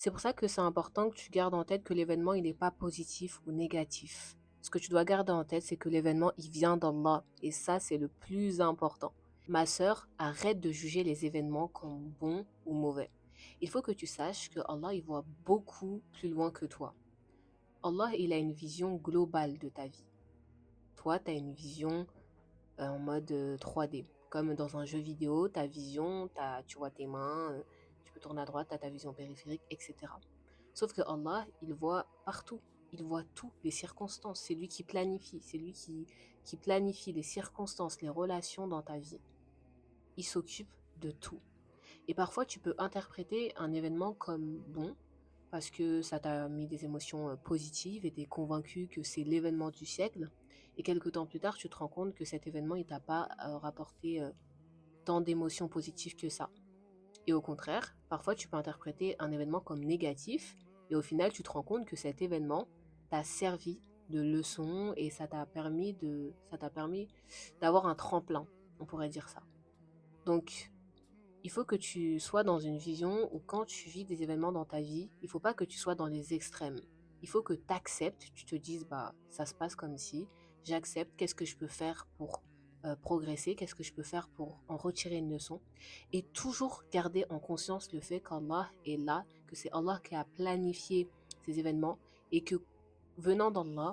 C'est pour ça que c'est important que tu gardes en tête que l'événement, il n'est pas positif ou négatif. Ce que tu dois garder en tête, c'est que l'événement, il vient d'Allah. Et ça, c'est le plus important. Ma sœur, arrête de juger les événements comme bons ou mauvais. Il faut que tu saches que Allah, il voit beaucoup plus loin que toi. Allah, il a une vision globale de ta vie. Toi, tu as une vision en mode 3D. Comme dans un jeu vidéo, ta vision, tu vois tes mains, tu peux tourner à droite, tu as ta vision périphérique, etc. Sauf que Allah, il voit partout. Il voit tout, les circonstances. C'est lui qui planifie. C'est lui qui planifie les circonstances, les relations dans ta vie. Il s'occupe de tout. Et parfois, tu peux interpréter un événement comme bon, parce que ça t'a mis des émotions positives et t'es convaincu que c'est l'événement du siècle. Et quelques temps plus tard, tu te rends compte que cet événement, il t'a pas rapporté tant d'émotions positives que ça. Et au contraire, parfois, tu peux interpréter un événement comme négatif, et au final, tu te rends compte que cet événement t'a servi de leçon et ça t'a permis d'avoir un tremplin, on pourrait dire ça. Donc, il faut que tu sois dans une vision où quand tu vis des événements dans ta vie, il faut pas que tu sois dans les extrêmes. Il faut que tu acceptes, tu te dises, bah, ça se passe comme si, j'accepte, qu'est-ce que je peux faire pour progresser, qu'est-ce que je peux faire pour en retirer une leçon. Et toujours garder en conscience le fait qu'Allah est là, que c'est Allah qui a planifié ces événements et que venant d'Allah,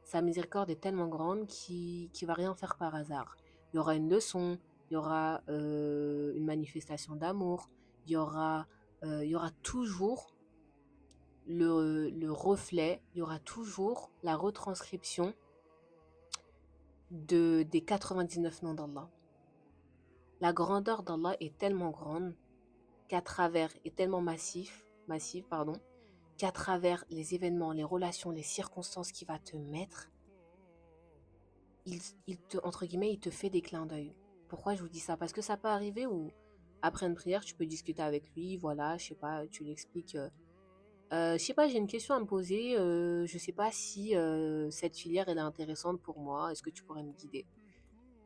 sa miséricorde est tellement grande qu'il va rien faire par hasard. Il y aura une leçon, il y aura une manifestation d'amour, il y aura toujours le reflet, il y aura toujours la retranscription des 99 noms d'Allah. La grandeur d'Allah est tellement grande qu'à travers, est tellement massive, pardon, qu'à travers les événements, les relations, les circonstances qu'il va te mettre, entre guillemets, il te fait des clins d'œil. Pourquoi je vous dis ça? Parce que ça peut arriver où, après une prière, tu peux discuter avec lui, voilà, je sais pas, tu l'expliques. Je sais pas, j'ai une question à me poser, je sais pas si cette filière elle est intéressante pour moi, est-ce que tu pourrais me guider?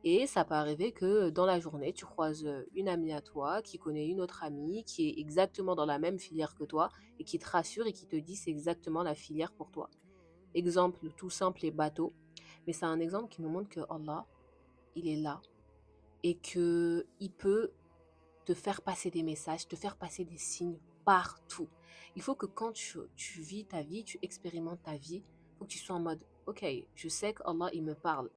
Et ça peut arriver que dans la journée, tu croises une amie à toi qui connaît une autre amie qui est exactement dans la même filière que toi et qui te rassure et qui te dit c'est exactement la filière pour toi. Exemple tout simple et bateau, mais c'est un exemple qui nous montre que Allah, il est là et que il peut te faire passer des messages, te faire passer des signes partout. Il faut que quand tu vis ta vie, tu expérimentes ta vie, il faut que tu sois en mode, ok, je sais que Allah, il me parle.